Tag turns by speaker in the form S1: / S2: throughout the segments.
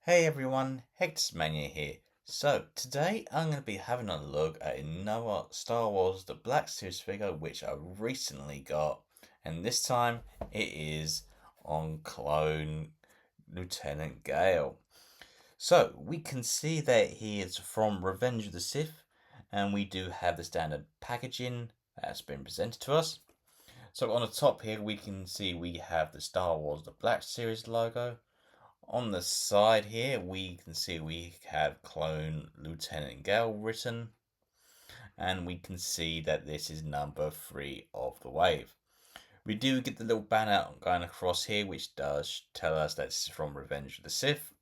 S1: Hey everyone, Hectormania here. So today I'm going to be having a look at another Star Wars The Black Series figure which I recently got, and this time it is on clone Lieutenant Galle. So we can see that he is from Revenge of the Sith, and we do have the standard packaging that's been presented to us. So on the top here we can see we have the Star Wars The Black Series logo. On the side here, we can see we have Clone Lieutenant Galle written, and we can see that this is number 3 of the wave. We do get the little banner going across here, which does tell us that this is from Revenge of the Sith.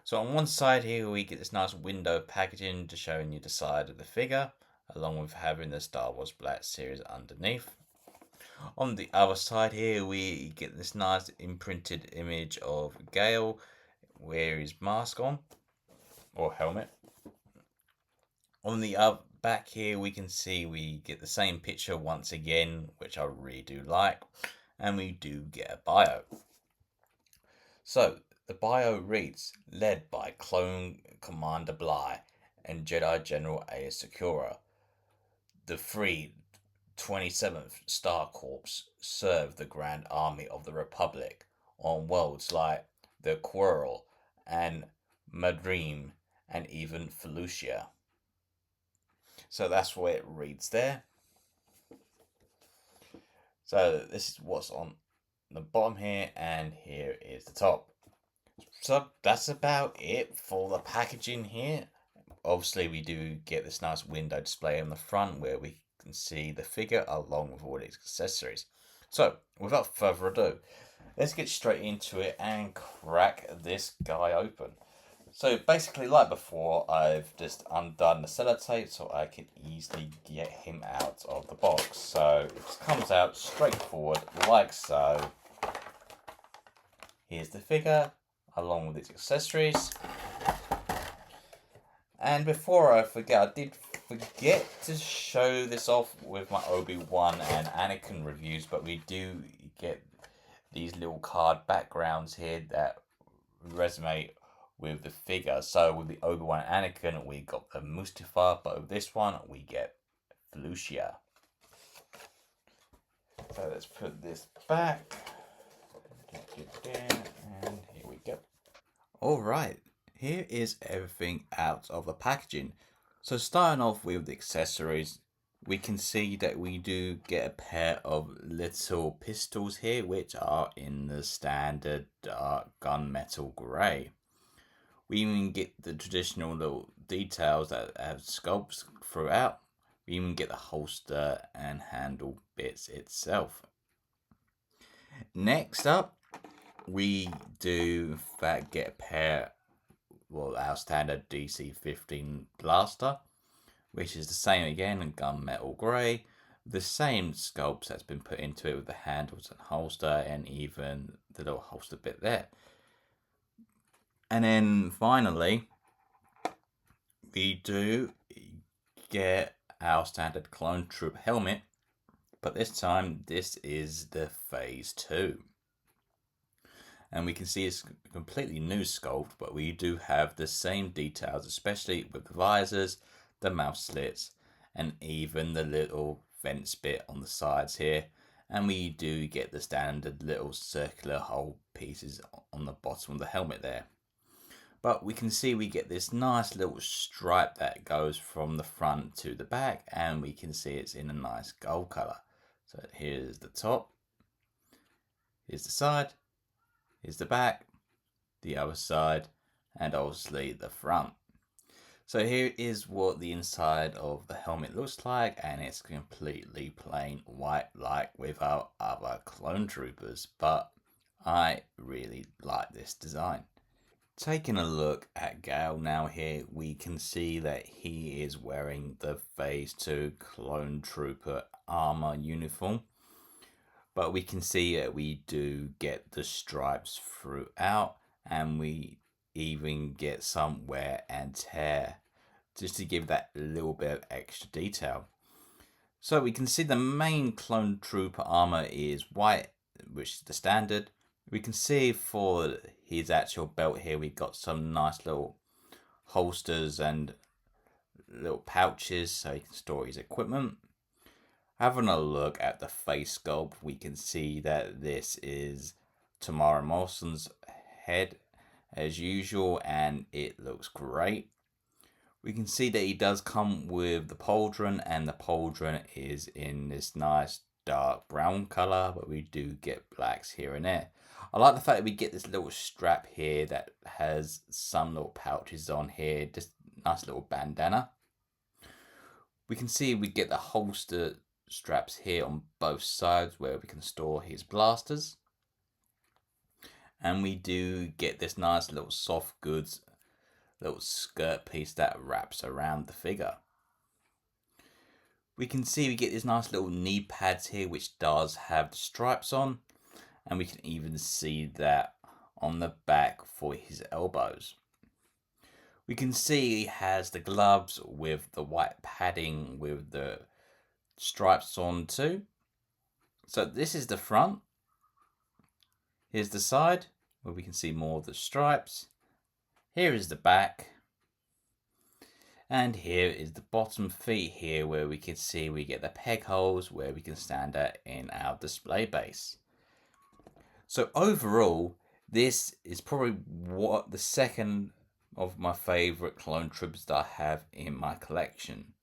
S1: So on one side here, we get this nice window packaging to showing you the side of the figure, along with having the Star Wars Black Series underneath. On the other side here, we get this nice imprinted image of Galle wear his mask on, or helmet. On the back here, we can see we get the same picture once again, which I really do like, and we do get a bio. So the bio reads, led by Clone Commander Bly and Jedi General Aya Secura, the free 27th Star Corps serve the Grand Army of the Republic on worlds like the Quarrel and Madrim and even Felucia. So that's what it reads there. So this is what's on the bottom here, and here is the top. So that's about it for the packaging here. Obviously we do get this nice window display on the front where we can see the figure along with all its accessories. So without further ado, let's get straight into it and crack this guy open. So basically, like before, I've just undone the sellotape so I can easily get him out of the box. So it just comes out straightforward like so. Here's the figure along with its accessories. And before I forget, I did forget to show this off with my Obi-Wan and Anakin reviews, but we do get these little card backgrounds here that resonate with the figure. So with the Obi-Wan Anakin, we got the Mustafa, but with this one, we get Felucia. So let's put this back. And here we go. Alright, here is everything out of the packaging. So starting off with the accessories, we can see that we do get a pair of little pistols here, which are in the standard dark gunmetal grey. We even get the traditional little details that have sculpts throughout. We even get the holster and handle bits itself. Next up, we do in fact get a pair, well, our standard DC15 Blaster, which is the same again in gunmetal grey. The same sculpts that's been put into it with the handles and holster and even the little holster bit there. And then finally, we do get our standard Clone Troop helmet, but this time this is the Phase 2. And we can see it's a completely new sculpt, but we do have the same details, especially with the visors, the mouth slits, and even the little vents bit on the sides here. And we do get the standard little circular hole pieces on the bottom of the helmet there. But we can see we get this nice little stripe that goes from the front to the back, and we can see it's in a nice gold colour. So here's the top, here's the side, here's the back, the other side, and obviously the front. So here is what the inside of the helmet looks like, and it's completely plain white like with our other clone troopers, but I really like this design. Taking a look at Galle now here, we can see that he is wearing the Phase 2 Clone Trooper armor uniform. But we can see that we do get the stripes throughout, and we even get some wear and tear, just to give that little bit of extra detail. So we can see the main Clone Trooper armor is white, which is the standard. We can see for his actual belt here, we've got some nice little holsters and little pouches so he can store his equipment. Having a look at the face sculpt, we can see that this is Tamara Morrison's head as usual, and it looks great. We can see that he does come with the pauldron, and the pauldron is in this nice dark brown colour, but we do get blacks here and there. I like the fact that we get this little strap here that has some little pouches on here, just nice little bandana. We can see we get the holster straps here on both sides where we can store his blasters. And we do get this nice little soft goods little skirt piece that wraps around the figure. We can see we get these nice little knee pads here which does have the stripes on, and we can even see that on the back for his elbows. We can see he has the gloves with the white padding with the stripes on too. So this is the front. Here's the side where we can see more of the stripes. Here is the back. And here is the bottom feet here where we can see we get the peg holes where we can stand at in our display base. So overall, this is probably the second of my favourite clone troopers that I have in my collection.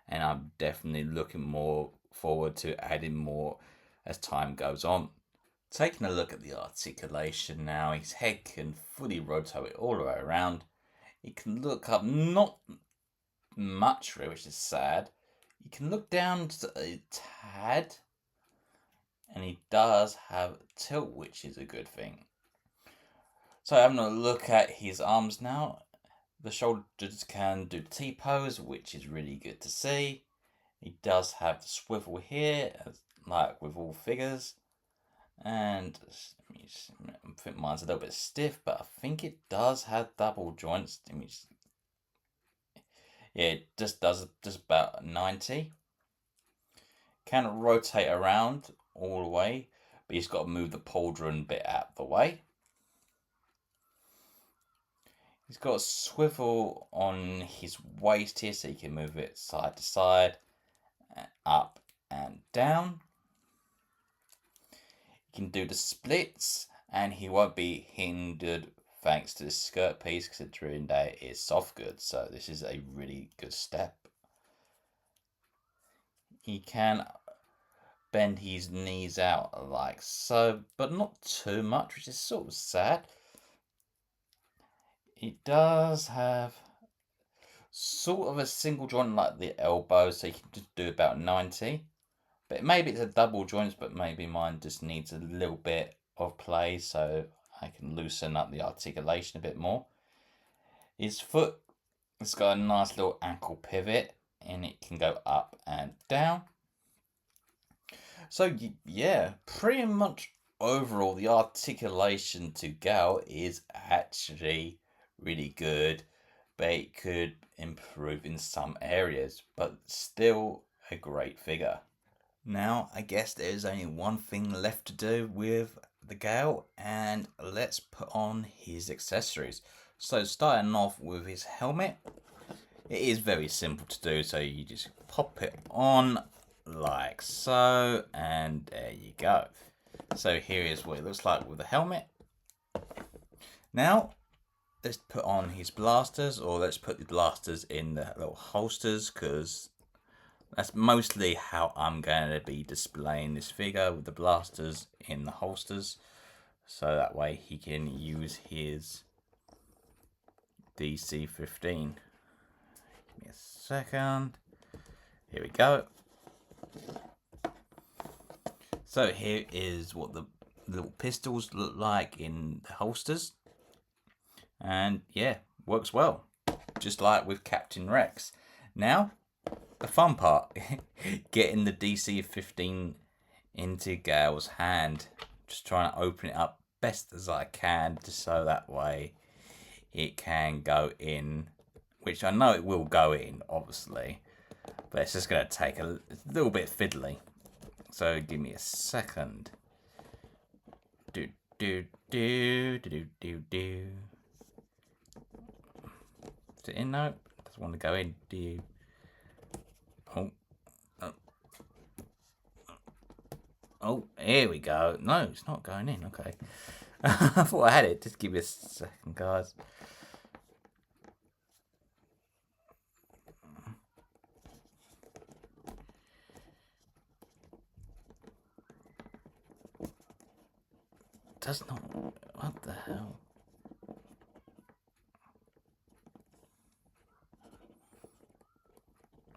S1: And I'm definitely looking more forward to adding more as time goes on. Taking a look at the articulation now, his head can fully rotate all the way around. He can look up, not much really, which is sad. He can look down to a tad, and he does have tilt, which is a good thing. So having a look at his arms now, the shoulders can do the T-pose, which is really good to see. He does have the swivel here, like with all figures. And I think mine's a little bit stiff, but I think it does have double joints. Yeah, it just does just about 90. Can rotate around all the way, but he's got to move the pauldron bit out of the way. He's got a swivel on his waist here, so he can move it side to side, up and down. He can do the splits, and he won't be hindered thanks to the skirt piece, considering that it is soft goods. So this is a really good step. He can bend his knees out like so, but not too much, which is sort of sad. He does have sort of a single joint like the elbow, so you can just do about 90. But maybe it's a double joint, but maybe mine just needs a little bit of play so I can loosen up the articulation a bit more. His foot, it's got a nice little ankle pivot, and it can go up and down. So yeah, pretty much overall the articulation to Galle is actually really good, but it could improve in some areas, but still a great figure. Now, I guess there's only one thing left to do with the Galle, and let's put on his accessories. So starting off with his helmet, it is very simple to do, so you just pop it on like so, and there you go. So here is what it looks like with the helmet. Now, let's put on his blasters, or let's put the blasters in the little holsters, because that's mostly how I'm going to be displaying this figure, with the blasters in the holsters, so that way he can use his DC15. Give me a second. Here we go. So here is what the little pistols look like in the holsters. And yeah, works well. Just like with Captain Rex. Now, the fun part. Getting the DC15 into Galle's hand. Just trying to open it up best as I can, just so that way it can go in. Which I know it will go in, obviously. But it's just going to take a little bit fiddly. So give me a second. do do do do do do. Is it in now? Doesn't want to go in. Do you? Oh. Oh, here we go. No, it's not going in. Okay. I thought I had it. Just give me a second, guys. Does not. What the hell?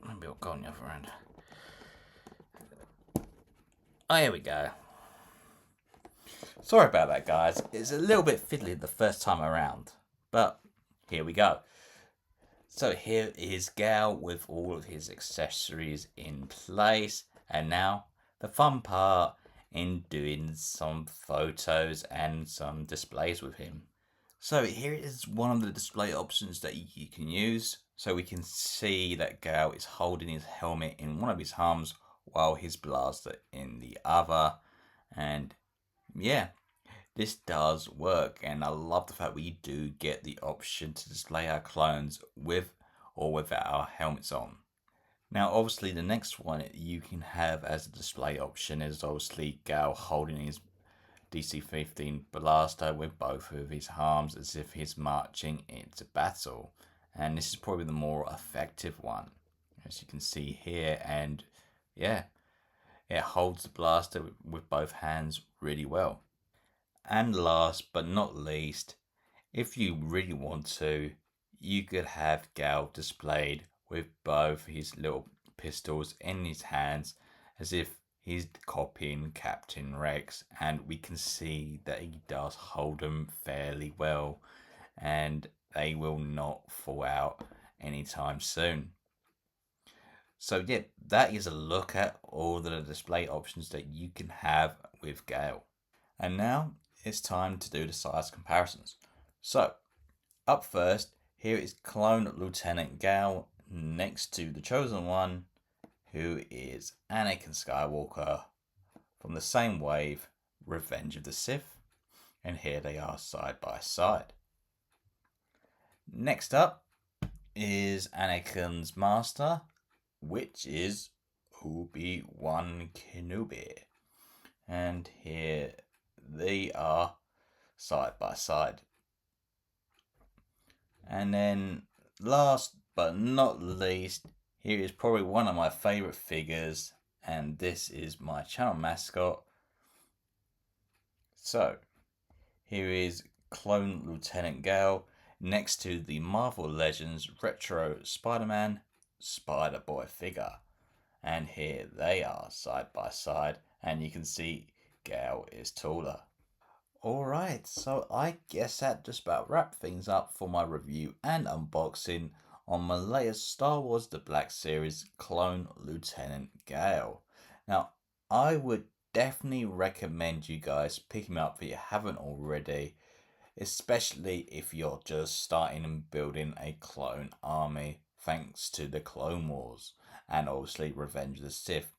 S1: Maybe I'll go on the other end. Oh, here we go. Sorry about that, guys. It's a little bit fiddly the first time around, but here we go. So here is Galle with all of his accessories in place, and now the fun part in doing some photos and some displays with him. So here is one of the display options that you can use. So we can see that Galle is holding his helmet in one of his arms while his blaster in the other. And yeah, this does work, and I love the fact we do get the option to display our clones with or without our helmets on. Now obviously the next one you can have as a display option is obviously Galle holding his DC15 Blaster with both of his arms as if he's marching into battle, and this is probably the more effective one, as you can see here. And yeah, it holds the blaster with both hands really well. And last but not least, if you really want to, you could have Galle displayed with both his little pistols in his hands as if he's copying Captain Rex, and we can see that he does hold them fairly well and they will not fall out anytime soon. So yeah, that is a look at all the display options that you can have with Galle. And now it's time to do the size comparisons. So up first, here is Clone Lieutenant Galle next to the Chosen One, who is Anakin Skywalker from the same wave, Revenge of the Sith. And here they are side by side. Next up is Anakin's master, which is Obi-Wan Kenobi. And here they are side by side. And then last but not least, here is probably one of my favourite figures, and this is my channel mascot. So here is Clone Lieutenant Galle next to the Marvel Legends Retro Spider-Man Spider-Boy figure. And here they are side by side, and you can see Galle is taller. Alright, so I guess that just about wraps things up for my review and unboxing on my latest Star Wars The Black Series Clone Lieutenant Galle. Now, I would definitely recommend you guys pick him up if you haven't already, especially if you're just starting and building a clone army thanks to the Clone Wars and obviously Revenge of the Sith.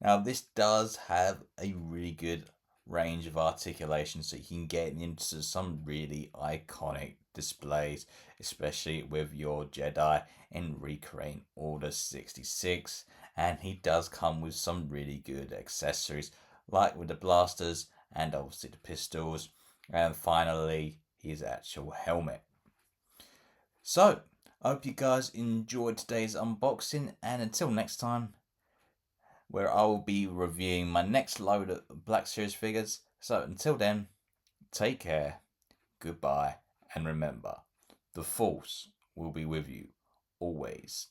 S1: Now, this does have a really good range of articulation, so you can get into some really iconic displays, especially with your Jedi in Recreating Order 66. And he does come with some really good accessories, like with the blasters and obviously the pistols, and finally his actual helmet. So I hope you guys enjoyed today's unboxing, and until next time, where I will be reviewing my next load of Black Series figures. So until then, take care, goodbye, and remember, the Force will be with you always.